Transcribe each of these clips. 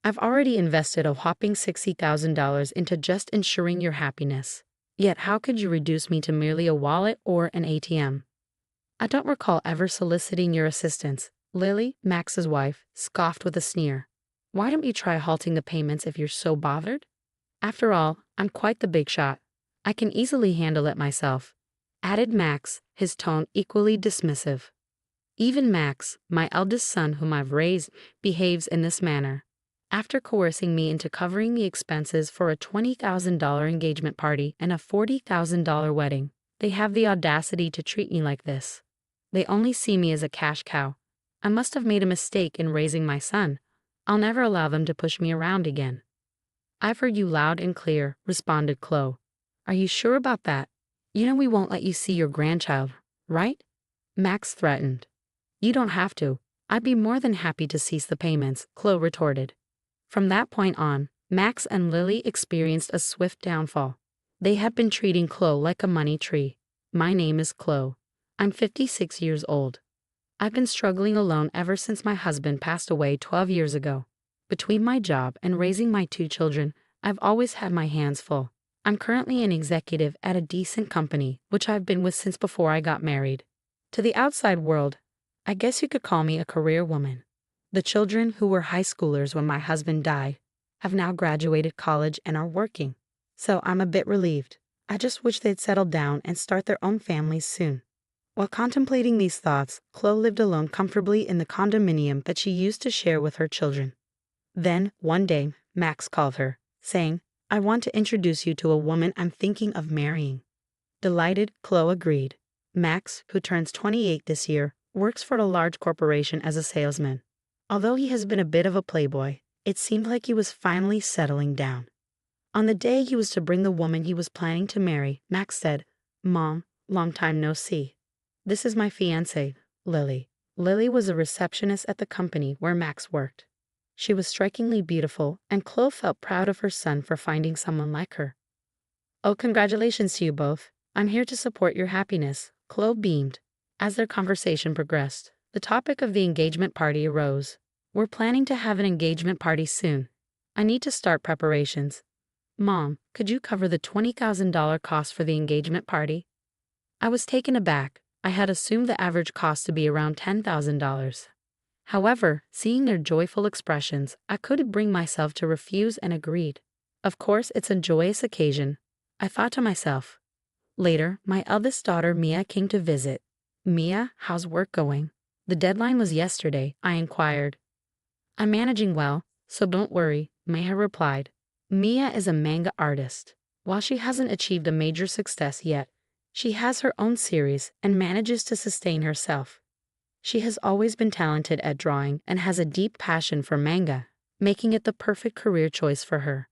I've already invested a whopping $60,000 into just ensuring your happiness. Yet how could you reduce me to merely a wallet or an ATM? I don't recall ever soliciting your assistance. Lily, Max's wife, scoffed with a sneer. Why don't you try halting the payments if you're so bothered? After all, I'm quite the big shot. I can easily handle it myself, added Max, his tone equally dismissive. Even Max, my eldest son whom I've raised, behaves in this manner. After coercing me into covering the expenses for a $20,000 engagement party and a $40,000 wedding, they have the audacity to treat me like this. They only see me as a cash cow. I must have made a mistake in raising my son. I'll never allow them to push me around again. I've heard you loud and clear, responded Chloe. Are you sure about that? You know we won't let you see your grandchild, right? Max threatened. You don't have to. I'd be more than happy to cease the payments, Chloe retorted. From that point on, Max and Lily experienced a swift downfall. They had been treating Chloe like a money tree. My name is Chloe. I'm 56 years old. I've been struggling alone ever since my husband passed away 12 years ago. Between my job and raising my 2 children, I've always had my hands full. I'm currently an executive at a decent company, which I've been with since before I got married. To the outside world, I guess you could call me a career woman. The children, who were high schoolers when my husband died, have now graduated college and are working. So I'm a bit relieved. I just wish they'd settle down and start their own families soon. While contemplating these thoughts, Chloe lived alone comfortably in the condominium that she used to share with her children. Then, one day, Max called her, saying, I want to introduce you to a woman I'm thinking of marrying. Delighted, Chloe agreed. Max, who turns 28 this year, works for a large corporation as a salesman. Although he has been a bit of a playboy, it seemed like he was finally settling down. On the day he was to bring the woman he was planning to marry, Max said, Mom, long time no see. This is my fiancée, Lily. Lily was a receptionist at the company where Max worked. She was strikingly beautiful, and Chloe felt proud of her son for finding someone like her. Oh, congratulations to you both. I'm here to support your happiness, Chloe beamed. As their conversation progressed, the topic of the engagement party arose. We're planning to have an engagement party soon. I need to start preparations. Mom, could you cover the $20,000 cost for the engagement party? I was taken aback. I had assumed the average cost to be around $10,000. However, seeing their joyful expressions, I couldn't bring myself to refuse and agreed. Of course, it's a joyous occasion, I thought to myself. Later, my eldest daughter Mia came to visit. Mia, how's work going? The deadline was yesterday, I inquired. I'm managing well, so don't worry, Mia replied. Mia is a manga artist. While she hasn't achieved a major success yet, she has her own series and manages to sustain herself. She has always been talented at drawing and has a deep passion for manga, making it the perfect career choice for her.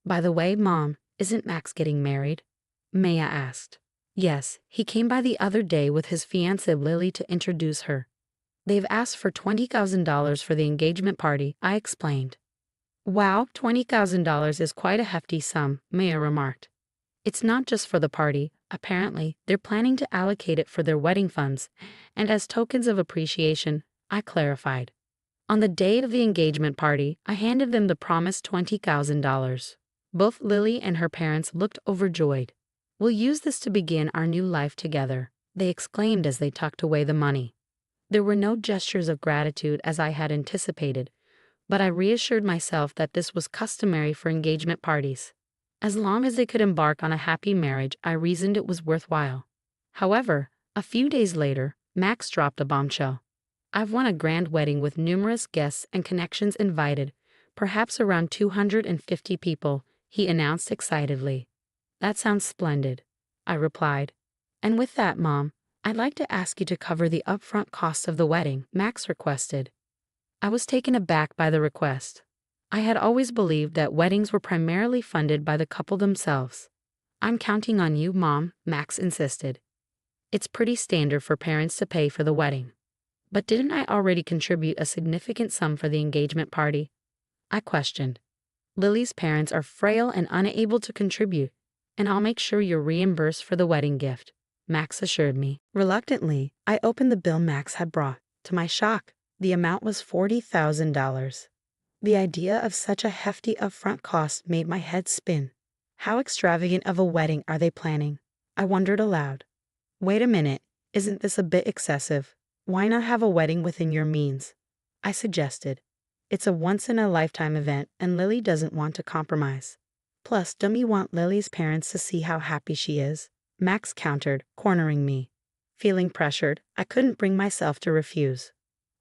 By the way, Mom, isn't Max getting married? Maya asked. Yes, he came by the other day with his fiancée Lily to introduce her. They've asked for $20,000 for the engagement party, I explained. Wow, $20,000 is quite a hefty sum, Maya remarked. It's not just for the party. Apparently, they're planning to allocate it for their wedding funds, and as tokens of appreciation, I clarified. On the day of the engagement party, I handed them the promised $20,000. Both Lily and her parents looked overjoyed. We'll use this to begin our new life together, they exclaimed as they tucked away the money. There were no gestures of gratitude as I had anticipated, but I reassured myself that this was customary for engagement parties. As long as they could embark on a happy marriage, I reasoned it was worthwhile. However, a few days later, Max dropped a bombshell. I've won a grand wedding with numerous guests and connections invited, perhaps around 250 people, he announced excitedly. That sounds splendid, I replied. And with that, Mom, I'd like to ask you to cover the upfront costs of the wedding, Max requested. I was taken aback by the request. I had always believed that weddings were primarily funded by the couple themselves. I'm counting on you, Mom, Max insisted. It's pretty standard for parents to pay for the wedding. But didn't I already contribute a significant sum for the engagement party? I questioned. Lily's parents are frail and unable to contribute, and I'll make sure you're reimbursed for the wedding gift, Max assured me. Reluctantly, I opened the bill Max had brought. To my shock, the amount was $40,000. The idea of such a hefty upfront cost made my head spin. How extravagant of a wedding are they planning? I wondered aloud. Wait a minute, isn't this a bit excessive? Why not have a wedding within your means? I suggested. It's a once-in-a-lifetime event and Lily doesn't want to compromise. Plus, don't we want Lily's parents to see how happy she is? Max countered, cornering me. Feeling pressured, I couldn't bring myself to refuse.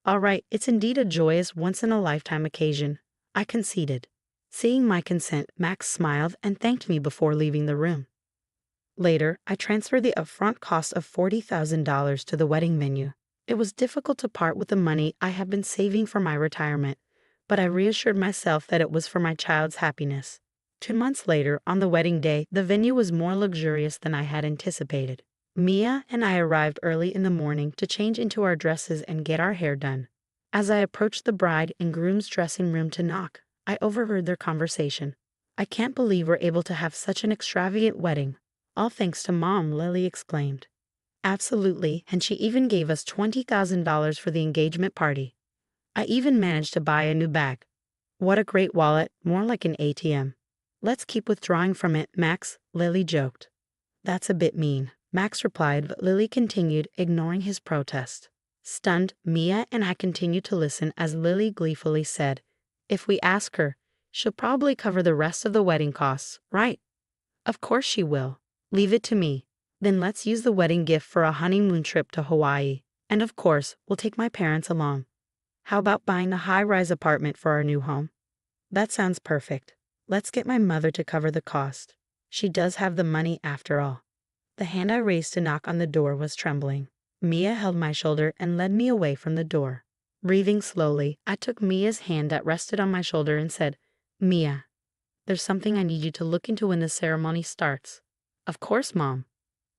All right, it's indeed a joyous once-in-a-lifetime occasion, I conceded. Seeing my consent, Max smiled and thanked me before leaving the room. Later, I transferred the upfront cost of $40,000 to the wedding venue. It was difficult to part with the money I had been saving for my retirement, but I reassured myself that it was for my child's happiness. 2 months later, on the wedding day, the venue was more luxurious than I had anticipated. Mia and I arrived early in the morning to change into our dresses and get our hair done. As I approached the bride and groom's dressing room to knock, I overheard their conversation. I can't believe we're able to have such an extravagant wedding. All thanks to Mom, Lily exclaimed. Absolutely, and she even gave us $20,000 for the engagement party. I even managed to buy a new bag. What a great wallet, more like an ATM. Let's keep withdrawing from it, Max, Lily joked. That's a bit mean, Max replied, but Lily continued, ignoring his protest. Stunned, Mia and I continued to listen as Lily gleefully said, if we ask her, she'll probably cover the rest of the wedding costs, right? Of course she will. Leave it to me. Then let's use the wedding gift for a honeymoon trip to Hawaii. And of course, we'll take my parents along. How about buying a high-rise apartment for our new home? That sounds perfect. Let's get my mother to cover the cost. She does have the money after all. The hand I raised to knock on the door was trembling. Mia held my shoulder and led me away from the door. Breathing slowly, I took Mia's hand that rested on my shoulder and said, Mia, there's something I need you to look into when the ceremony starts. Of course, Mom.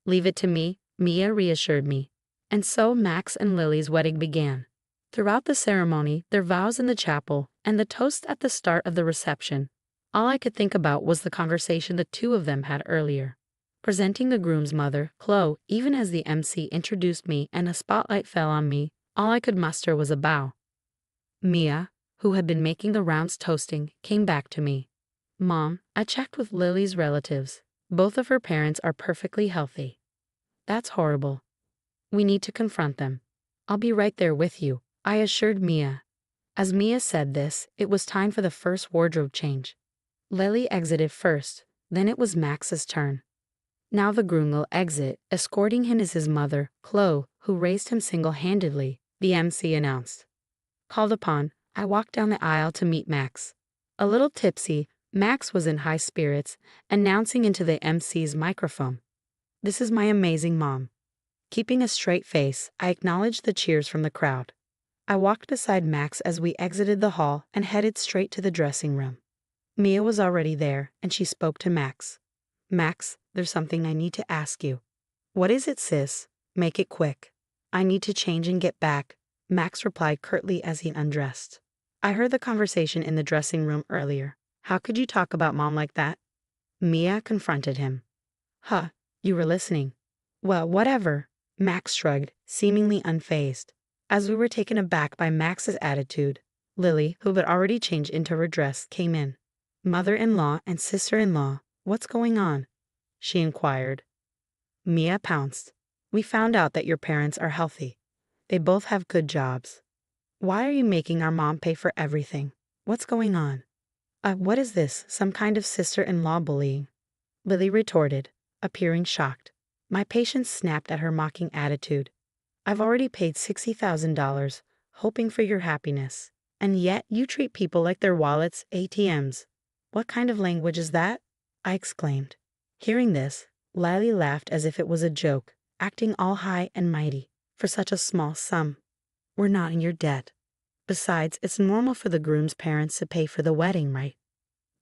Leave it to me, Mia reassured me. And so Max and Lily's wedding began. Throughout the ceremony, their vows in the chapel, and the toast at the start of the reception, all I could think about was the conversation the two of them had earlier. Presenting the groom's mother, Chloe, even as the MC introduced me and a spotlight fell on me, all I could muster was a bow. Mia, who had been making the rounds toasting, came back to me. Mom, I checked with Lily's relatives. Both of her parents are perfectly healthy. That's horrible. We need to confront them. I'll be right there with you, I assured Mia. As Mia said this, it was time for the first wardrobe change. Lily exited first, then it was Max's turn. Now the groom will exit, escorting him is his mother, Chloe, who raised him single-handedly, the MC announced. Called upon, I walked down the aisle to meet Max. A little tipsy, Max was in high spirits, announcing into the MC's microphone. This is my amazing mom. Keeping a straight face, I acknowledged the cheers from the crowd. I walked beside Max as we exited the hall and headed straight to the dressing room. Mia was already there, and she spoke to Max. Max, there's something I need to ask you. What is it, sis? Make it quick. I need to change and get back, Max replied curtly as he undressed. I heard the conversation in the dressing room earlier. How could you talk about Mom like that? Mia confronted him. Huh, you were listening. Well, whatever, Max shrugged, seemingly unfazed. As we were taken aback by Max's attitude, Lily, who had already changed into her dress, came in. Mother-in-law and sister-in-law, what's going on? She inquired. Mia pounced. We found out that your parents are healthy. They both have good jobs. Why are you making our mom pay for everything? What's going on? What is this, some kind of sister-in-law bullying? Lily retorted, appearing shocked. My patience snapped at her mocking attitude. I've already paid $60,000, hoping for your happiness. And yet you treat people like their wallets, ATMs. What kind of language is that? I exclaimed. Hearing this, Lily laughed as if it was a joke, acting all high and mighty, for such a small sum. We're not in your debt. Besides, it's normal for the groom's parents to pay for the wedding, right?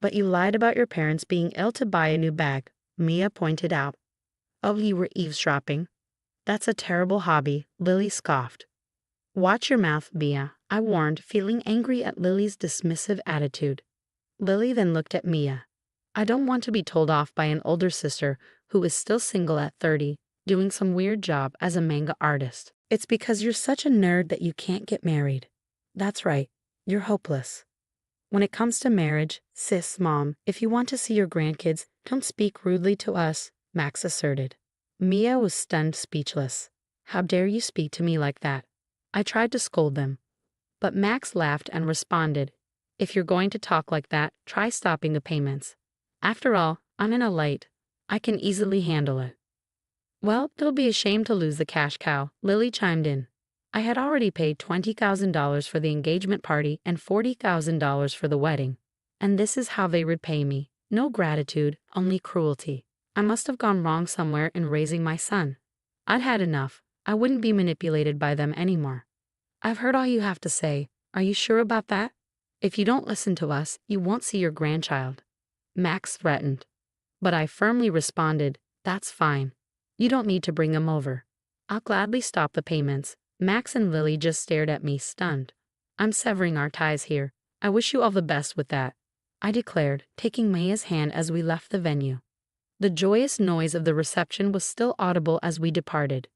But you lied about your parents being ill to buy a new bag, Mia pointed out. Oh, you were eavesdropping. That's a terrible hobby, Lily scoffed. Watch your mouth, Mia, I warned, feeling angry at Lily's dismissive attitude. Lily then looked at Mia. I don't want to be told off by an older sister who is still single at 30, doing some weird job as a manga artist. It's because you're such a nerd that you can't get married. That's right, you're hopeless. When it comes to marriage, sis, mom, if you want to see your grandkids, don't speak rudely to us, Max asserted. Mia was stunned speechless. How dare you speak to me like that? I tried to scold them. But Max laughed and responded, if you're going to talk like that, try stopping the payments. After all, I'm in a light. I can easily handle it. Well, it'll be a shame to lose the cash cow, Lily chimed in. I had already paid $20,000 for the engagement party and $40,000 for the wedding. And this is how they repay me. No gratitude, only cruelty. I must have gone wrong somewhere in raising my son. I'd had enough. I wouldn't be manipulated by them anymore. I've heard all you have to say. Are you sure about that? If you don't listen to us, you won't see your grandchild. Max threatened. But I firmly responded, that's fine. You don't need to bring them over. I'll gladly stop the payments. Max and Lily just stared at me, stunned. I'm severing our ties here. I wish you all the best with that, I declared, taking Maya's hand as we left the venue. The joyous noise of the reception was still audible as we departed.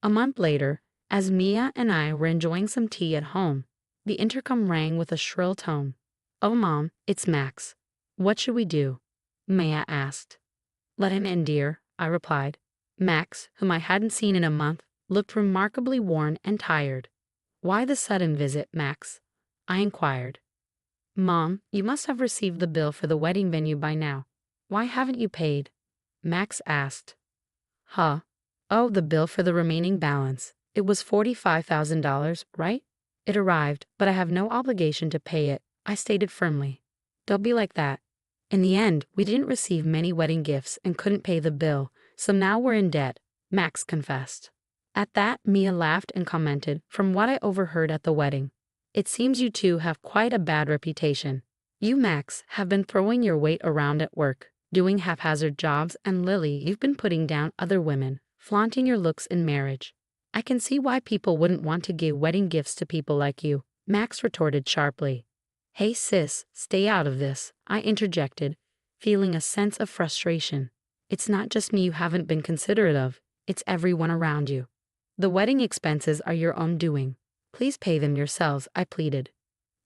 A month later, as Mia and I were enjoying some tea at home, the intercom rang with a shrill tone. Oh, Mom, it's Max. What should we do? Maya asked. Let him in, dear, I replied. Max, whom I hadn't seen in a month, looked remarkably worn and tired. Why the sudden visit, Max? I inquired. Mom, you must have received the bill for the wedding venue by now. Why haven't you paid? Max asked. Huh? Oh, the bill for the remaining balance. It was $45,000, right? It arrived, but I have no obligation to pay it, I stated firmly. Don't be like that. In the end, we didn't receive many wedding gifts and couldn't pay the bill, so now we're in debt, Max confessed. At that, Mia laughed and commented, from what I overheard at the wedding. It seems you two have quite a bad reputation. You, Max, have been throwing your weight around at work, doing haphazard jobs, and Lily, you've been putting down other women, flaunting your looks in marriage. I can see why people wouldn't want to give wedding gifts to people like you, Max retorted sharply. Hey sis, stay out of this, I interjected, feeling a sense of frustration. It's not just me you haven't been considerate of, it's everyone around you. The wedding expenses are your own doing. Please pay them yourselves, I pleaded.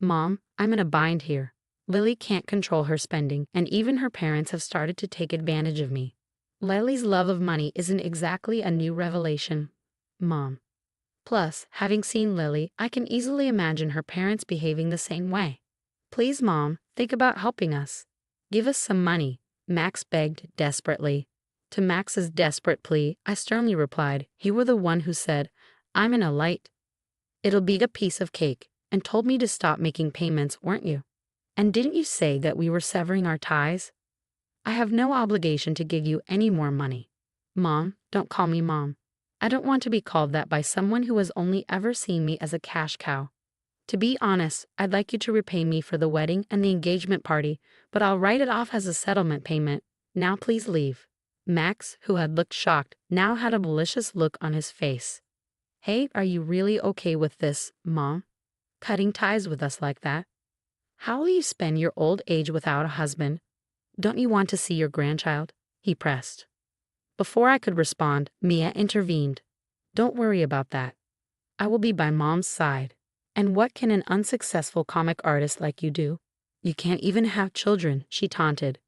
Mom, I'm in a bind here. Lily can't control her spending, and even her parents have started to take advantage of me. Lily's love of money isn't exactly a new revelation, Mom. Plus, having seen Lily, I can easily imagine her parents behaving the same way. Please, Mom, think about helping us. Give us some money, Max begged desperately. To Max's desperate plea, I sternly replied, you were the one who said, I'm in a light. It'll be a piece of cake, and told me to stop making payments, weren't you? And didn't you say that we were severing our ties? I have no obligation to give you any more money. Mom, don't call me Mom. I don't want to be called that by someone who has only ever seen me as a cash cow. To be honest, I'd like you to repay me for the wedding and the engagement party, but I'll write it off as a settlement payment. Now please leave. Max, who had looked shocked, now had a malicious look on his face. Hey, are you really okay with this, Mom? Cutting ties with us like that? How will you spend your old age without a husband? Don't you want to see your grandchild? He pressed. Before I could respond, Mia intervened. Don't worry about that. I will be by Mom's side. And what can an unsuccessful comic artist like you do? You can't even have children, she taunted.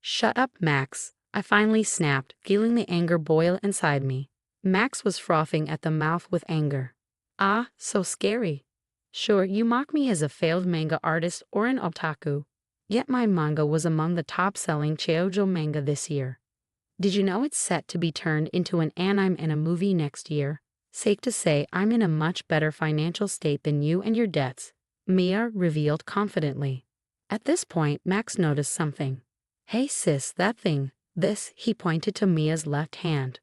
Shut up, Max, I finally snapped, feeling the anger boil inside me. Max was frothing at the mouth with anger. Ah, so scary. Sure, you mock me as a failed manga artist or an otaku. Yet my manga was among the top-selling shoujo manga this year. Did you know it's set to be turned into an anime and a movie next year? Safe to say I'm in a much better financial state than you and your debts, Mia revealed confidently. At this point, Max noticed something. Hey sis, that thing. This, he pointed to Mia's left hand.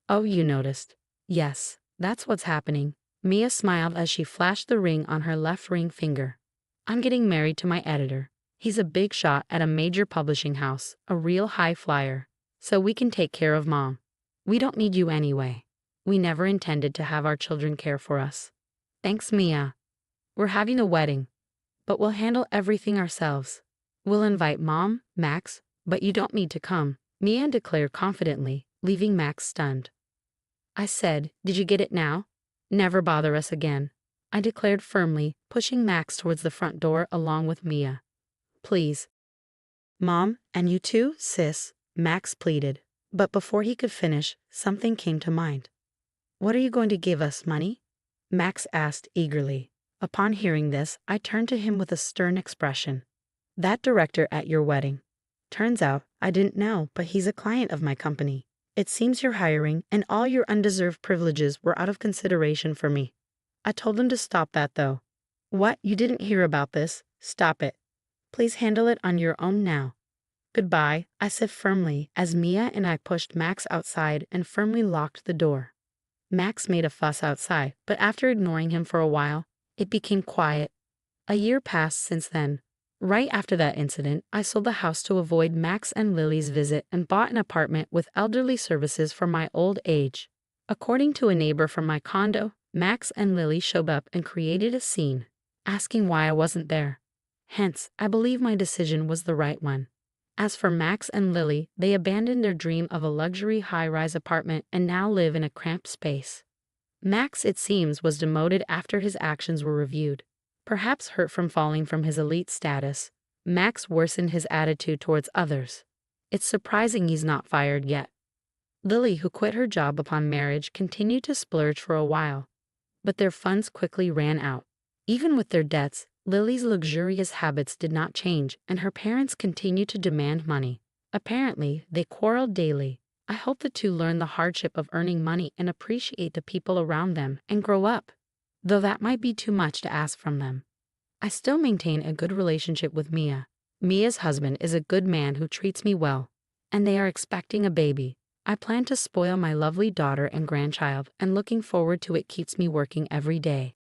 Oh, you noticed? Yes, that's what's happening. Mia smiled as she flashed the ring on her left ring finger. I'm getting married to my editor. He's a big shot at a major publishing house, a real high flyer. So we can take care of Mom. We don't need you anyway. We never intended to have our children care for us. Thanks, Mia. We're having a wedding, but we'll handle everything ourselves. We'll invite Mom, Max, but you don't need to come, Mia declared confidently, leaving Max stunned. I said, did you get it now? Never bother us again, I declared firmly, pushing Max towards the front door along with Mia. please. Mom, and you too, sis, Max pleaded. But before he could finish, something came to mind. What are you going to give us, money? Max asked eagerly. Upon hearing this, I turned to him with a stern expression. That director at your wedding. Turns out, I didn't know, but he's a client of my company. It seems you're hiring, and all your undeserved privileges were out of consideration for me. I told him to stop that though. What, you didn't hear about this? Stop it. Please handle it on your own now. Goodbye, I said firmly as Mia and I pushed Max outside and firmly locked the door. Max made a fuss outside, but after ignoring him for a while, it became quiet. A year passed since then. Right after that incident, I sold the house to avoid Max and Lily's visit and bought an apartment with elderly services for my old age. According to a neighbor from my condo, Max and Lily showed up and created a scene, asking why I wasn't there. Hence, I believe my decision was the right one. As for Max and Lily, they abandoned their dream of a luxury high-rise apartment and now live in a cramped space. Max, it seems, was demoted after his actions were reviewed. Perhaps hurt from falling from his elite status, Max worsened his attitude towards others. It's surprising he's not fired yet. Lily, who quit her job upon marriage, continued to splurge for a while, but their funds quickly ran out. Even with their debts, Lily's luxurious habits did not change, and her parents continued to demand money. Apparently, they quarreled daily. I hope the two learn the hardship of earning money and appreciate the people around them and grow up, though that might be too much to ask from them. I still maintain a good relationship with Mia. Mia's husband is a good man who treats me well, and they are expecting a baby. I plan to spoil my lovely daughter and grandchild, and looking forward to it keeps me working every day.